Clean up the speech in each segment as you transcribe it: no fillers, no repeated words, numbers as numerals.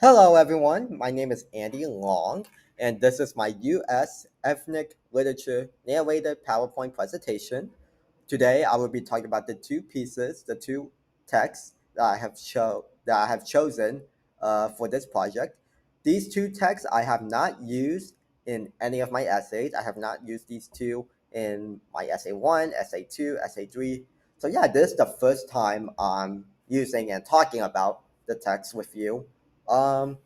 Hello, everyone. My name is Andy Long, and this is my U.S. Ethnic Literature narrated PowerPoint presentation. Today, I will be talking about the two pieces, the two texts that I have chosen for this project. These two texts I have not used in any of my essays. I have not used these two in my essay one, essay two, essay three. So yeah, this is the first time I'm using and talking about the text with you. Um,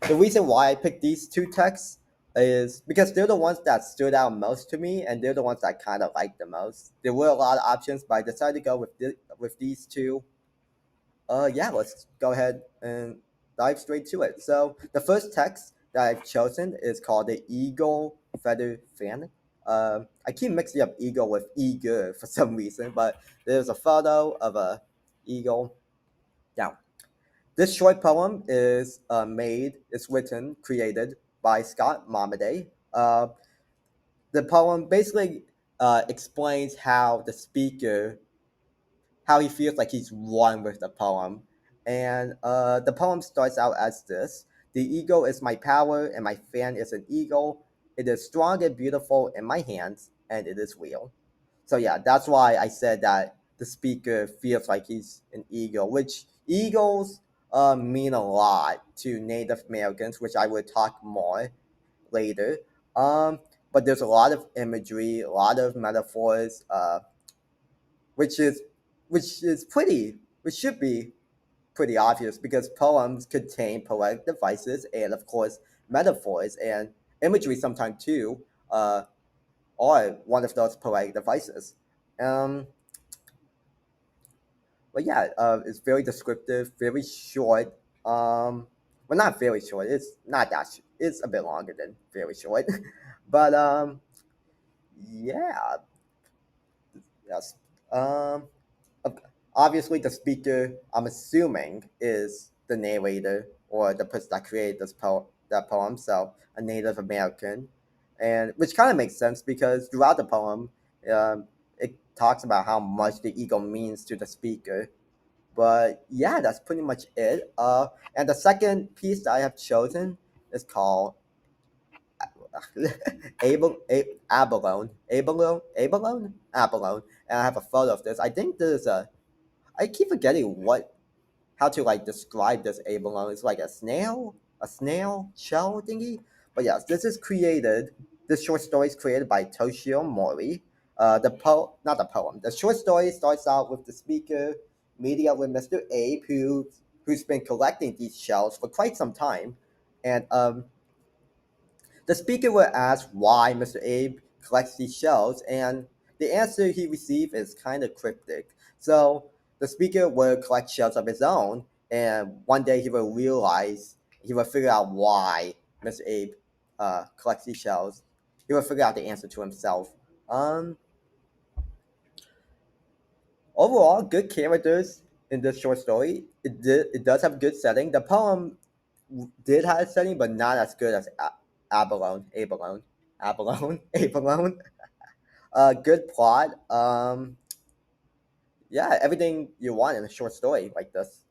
the reason why I picked these two texts is because they're the ones that stood out most to me, and they're the ones I kind of like the most. There were a lot of options, but I decided to go with these two. Yeah, let's go ahead and dive straight to it. So the first text that I've chosen is called the Eagle Feather Fan. I keep mixing up eagle with eager for some reason, but there's a photo of a eagle. Now, this short poem is written, created by Scott Momaday. The poem basically explains how he feels like he's one with the poem. And the poem starts out as this: The eagle is my power, and my fan is an eagle. It is strong and beautiful in my hands, and it is real. So yeah, that's why I said that the speaker feels like he's an eagle, which eagles mean a lot to Native Americans, which I will talk more later. Um, but there's a lot of imagery, a lot of metaphors, which is which should be pretty obvious because poems contain poetic devices and of course metaphors and imagery sometimes too. Are one of those poetic devices. Um, but yeah, it's very descriptive, very short. Well, not very short. It's not that. It's a bit longer than very short, but yeah, yes. Um, ob- Obviously, the speaker I'm assuming is the narrator or the person that created that poem, so a Native American, and which kind of makes sense because throughout the poem, it talks about how much the ego means to the speaker. But yeah, that's pretty much it. And the second piece that I have chosen is called Abalone, and I have a photo of this. I think this is a. I keep forgetting how to like describe this abalone. It's like a snail shell thingy. But yes, this is created. This short story is created by Toshio Mori. Not the poem. The short story starts out with the speaker meeting up with Mr. Abe, who's been collecting these shells for quite some time, and the speaker will ask why Mr. Abe collects these shells, and the answer he received is kind of cryptic. So the speaker will collect shells of his own, and one day he will figure out why Mr. Abe collects these shells. He will figure out the answer to himself. Um, Overall, good characters in this short story. It does have a good setting. The poem did have a setting, but not as good as Abalone. Good plot. Yeah, everything you want in a short story like this.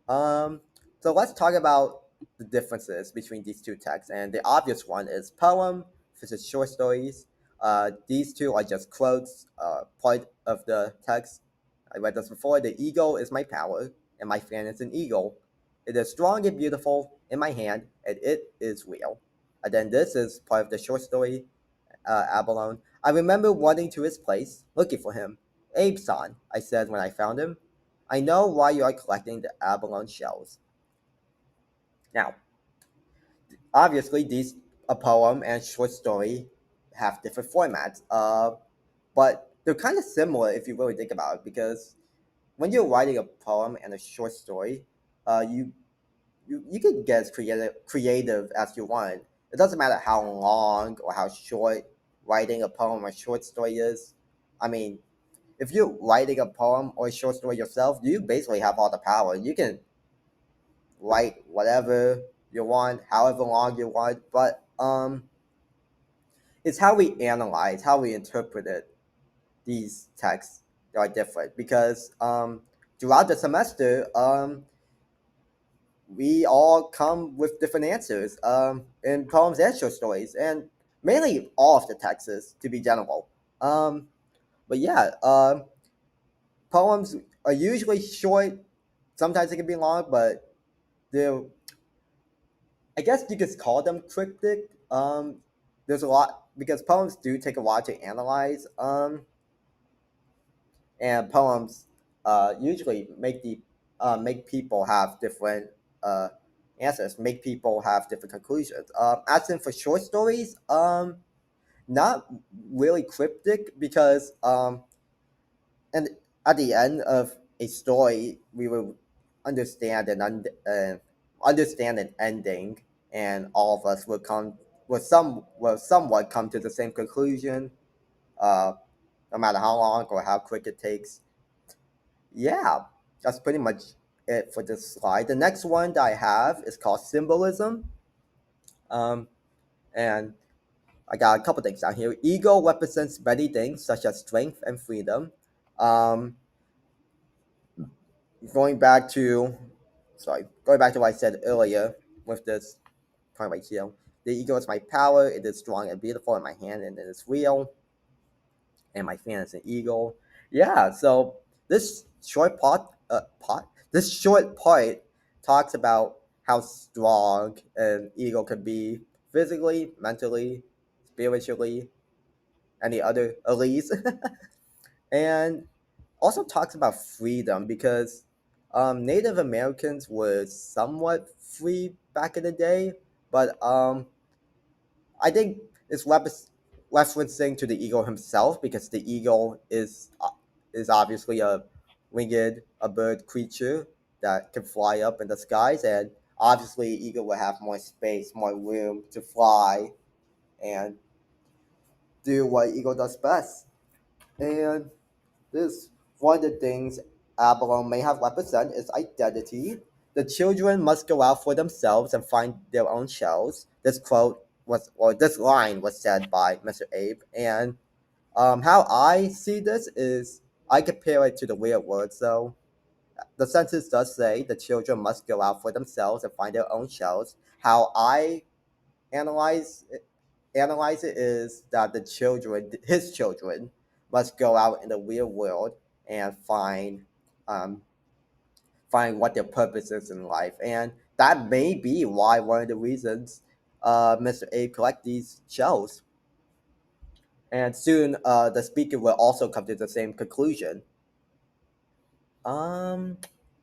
Um, so let's talk about the differences between these two texts. And the obvious one is poem versus short stories. These two are just quotes, part of the text. I read this before. The eagle is my power, and my fan is an eagle. It is strong and beautiful in my hand, and it is real. And then this is part of the short story, Abalone. I remember running to his place, looking for him. Abe-san, I said when I found him. I know why you are collecting the abalone shells. Now, obviously, these a poem and short story have different formats, but they're kind of similar if you really think about it. Because when you're writing a poem and a short story, you can get as creative as you want. It doesn't matter how long or how short writing a poem or short story is. I mean, if you're writing a poem or a short story yourself, you basically have all the power. You can write whatever you want, however long you want, but it's how we analyze, how we interpret it, these texts that are different because throughout the semester, we all come with different answers in poems and short stories, and mainly all of the texts to be general. Um, but yeah, poems are usually short. Sometimes they can be long, but they're, I guess you could call them cryptic. There's a lot because poems do take a while to analyze. And poems usually make people have different uh, answers, make people have different conclusions. As in for short stories, not really cryptic because and at the end of a story, we will understand understand an ending, and all of us will somewhat come to the same conclusion, uh, no matter how long or how quick it takes. Yeah, that's pretty much it for this slide. The next one that I have is called symbolism. Um, and I got a couple things down here. Ego represents many things such as strength and freedom. Um, going back to, going back to what I said earlier with this point right here. The ego is my power. It is strong and beautiful in my hand, and it is real. And my fan is an eagle. Yeah, so this this short part talks about how strong an eagle can be physically, mentally, spiritually, any other elise, and also talks about freedom because Native Americans were somewhat free back in the day, but I think it's referencing to the eagle himself because the eagle is obviously a bird creature that can fly up in the skies, and obviously eagle will have more space, more room to fly and do what eagle does best. And this one of the things Abalone may have represent is identity. The children must go out for themselves and find their own shells. This line was said by Mr. Abe, and how I see this is I compare it to the real world. So the sentence does say the children must go out for themselves and find their own shells. How I analyze analyze it is that his children, must go out in the real world and um, find what their purpose is in life, and that may be why one of the reasons Mr. A collect these shells, and soon the speaker will also come to the same conclusion. Um,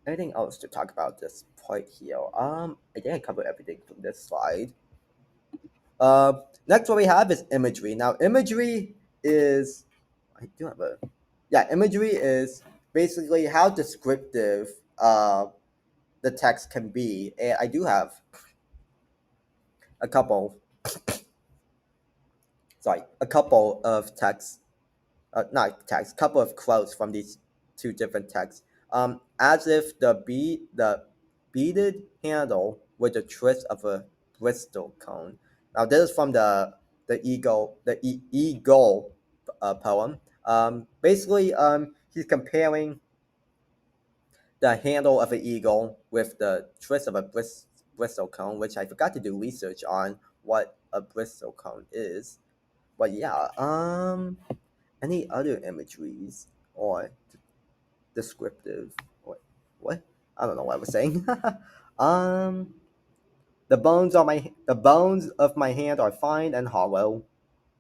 Anything else to talk about this point here? I think I covered everything from this slide. Next, what we have is imagery. Now, imagery is I do have a yeah. Imagery is basically how descriptive the text can be, and I do have a couple. A couple of texts, not text, couple of quotes from these two different texts. As if the beaded handle with the twist of a Bristol cone. Now this is from the eagle poem. Basically, he's comparing the handle of an eagle with the twist of a Bristol cone, which I forgot to do research on what a Bristol cone is. But yeah, any other imageries or descriptive or what? I don't know what I was saying. um, the bones of my hand are fine and hollow.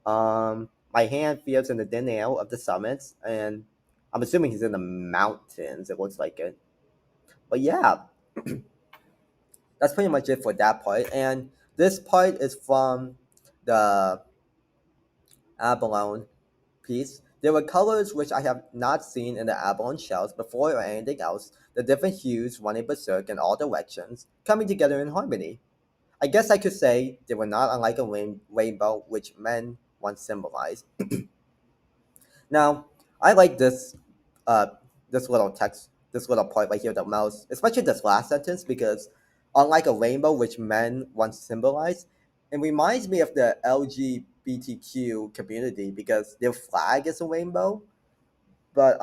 My hand feels in the thin air of the summits, and I'm assuming he's in the mountains. It looks like it. But yeah, that's pretty much it for that part. And this part is from the abalone piece. There were colors which I have not seen in the abalone shells before or anything else, the different hues running berserk in all directions, coming together in harmony. I guess I could say they were not unlike a rainbow which men once symbolized. Now, I like uh, this little text, this little part right here the most, especially this last sentence, because unlike a rainbow which men once symbolized, it reminds me of the LGBTQ community because their flag is a rainbow. But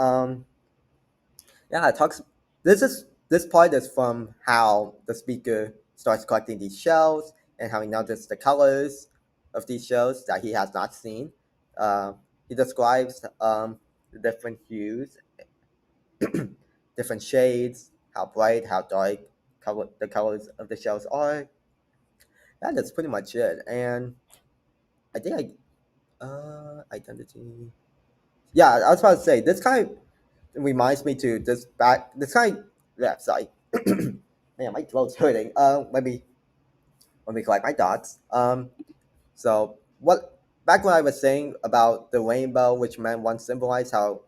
yeah, it talks. This is This part is from how the speaker starts collecting these shells and how he notices the colors of these shells that he has not seen. Uh, he describes the different hues, different shades, how bright, how dark the colors of the shells are. That's pretty much it. And I think identity. Yeah, I was about to say this kind of reminds me to this kind. Yeah, sorry. Man, my throat's hurting. Let me collect my thoughts. So what back when I was saying about the rainbow, which men once symbolized, how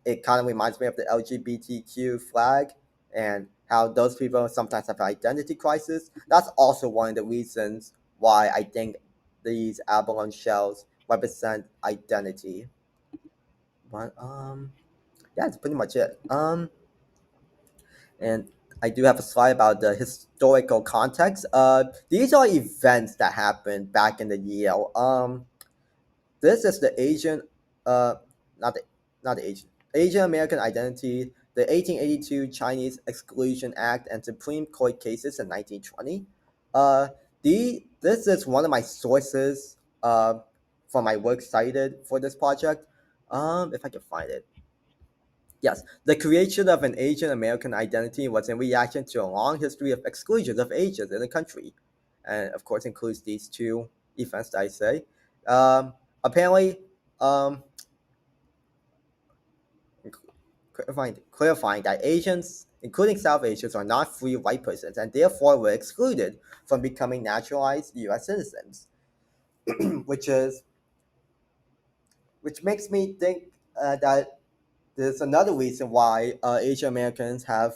it kind of reminds me of the LGBTQ flag and how those people sometimes have an identity crisis. That's also one of the reasons why I think these abalone shells represent identity. But yeah, that's pretty much it. And I do have a slide about the historical context. These are events that happened back in the year. This is the Asian, uh, not the not the Asian American identity, the 1882 Chinese Exclusion Act, and Supreme Court cases in 1920. Uh, this is one of my sources for my work cited for this project. If I can find it. Yes, the creation of an Asian American identity was in reaction to a long history of exclusions of Asians in the country, and of course includes these two events that I say. Apparently, um, clarifying that Asians, including South Asians, are not free white persons and therefore were excluded from becoming naturalized U.S. citizens, which is which makes me think that there's another reason why Asian Americans have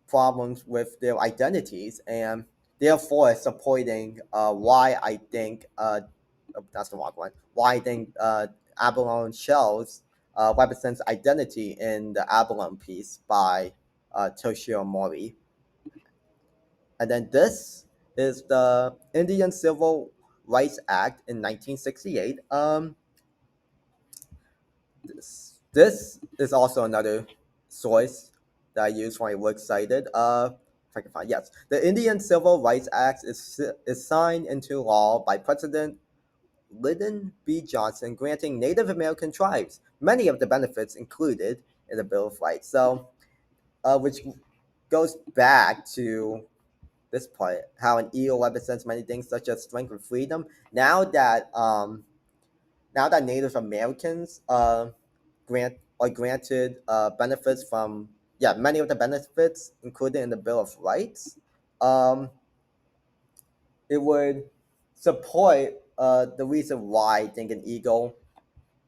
problems with their identities and therefore supporting why I think that's the wrong one. Why I think abalone shells represents identity in the abalone piece by Toshio Mori. And then this is the Indian Civil Rights Act in 1968. This is also another source that I use when I work cited. If I can find, yes, the Indian Civil Rights Act is signed into law by President Lyndon B. Johnson, granting Native American tribes many of the benefits included in the Bill of Rights. So, which goes back to this part, how an eagle represents many things such as strength and freedom. Now that Native Americans are granted benefits from many of the benefits included in the Bill of Rights. Um, it would support the reason why I think an eagle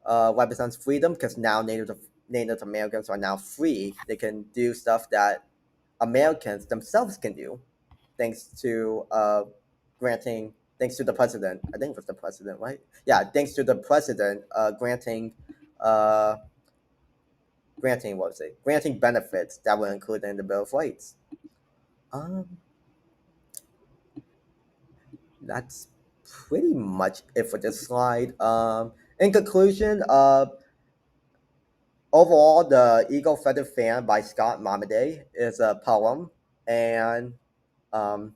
represents freedom because now Native Americans are now free. They can do stuff that Americans themselves can do, thanks to thanks to the president. I think it was the president, right? Yeah, thanks to the president uh, granting what was it? Granting benefits that were included in the Bill of Rights. Um, that's pretty much it for this slide. In conclusion, overall, the Eagle Feather Fan by Scott Momaday is a poem, and um,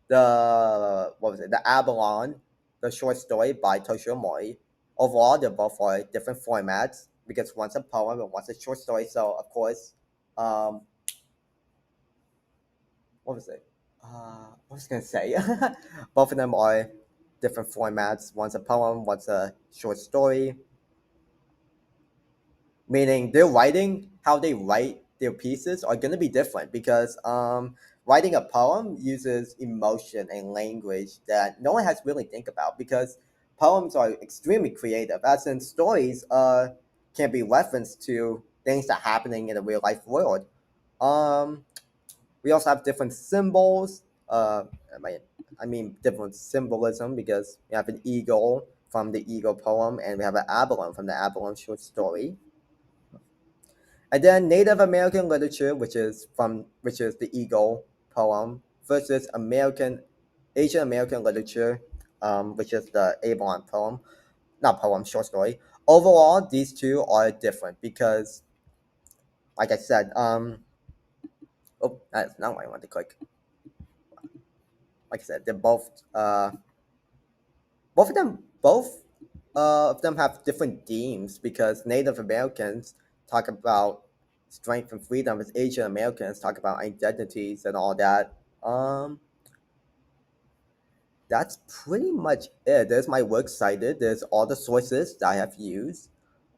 the what was it? The Abalone, the short story by Toshio Mori. Overall, they're both for different formats because one's a poem and one's a short story. So of course, um, what was it? What was I gonna say? Both of them are different formats. One's a poem, one's a short story. Meaning their writing, how they write their pieces are gonna be different because writing a poem uses emotion and language that no one has really think about because poems are extremely creative. As in stories can be referenced to things that are happening in the real life world. Um, we also have different symbols. I mean different symbolism because we have an eagle from the eagle poem, and we have an abalone from the abalone short story. And then Native American literature, which is the eagle poem, versus Asian American literature, which is the abalone poem, not poem, short story. Overall, these two are different because, like I said, Oh, that's not what I want to click. Like I said, they're both of them have different themes because Native Americans talk about strength and freedom, as Asian Americans talk about identities and all that. That's pretty much it. There's my work cited. There's all the sources that I have used.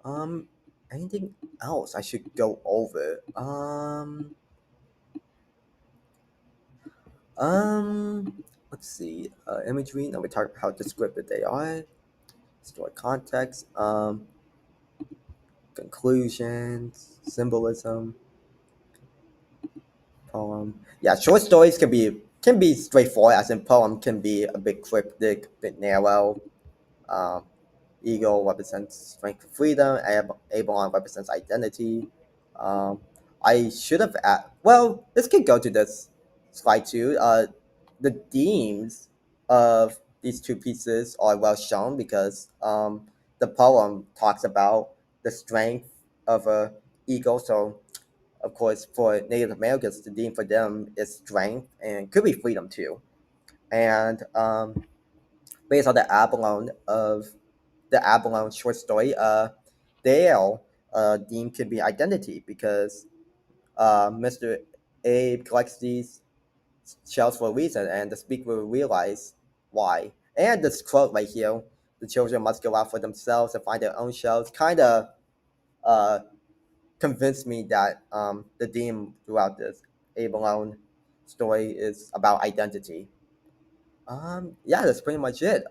Um, Anything else I should go over? Let's see. Imagery. Now we talk about how descriptive they are. Story context. Conclusions. Symbolism. Poem. Yeah, short stories can be straightforward, as in poem can be a bit cryptic, a bit narrow. Um, Eagle represents strength and freedom. Abalon represents identity. Um, I should have well, this could go to this slide too. The themes of these two pieces are well shown because the poem talks about the strength of a eagle. So, of course, for Native Americans, the theme for them is strength and could be freedom too. And based on the Abalone short story, Dale theme could be identity because Mr. Abe collects these shells for a reason, and the speaker will realize why. And this quote right here: "The children must go out for themselves and find their own shells," kind of uh, convinced me that the theme throughout this Abalone story is about identity. Yeah, that's pretty much it.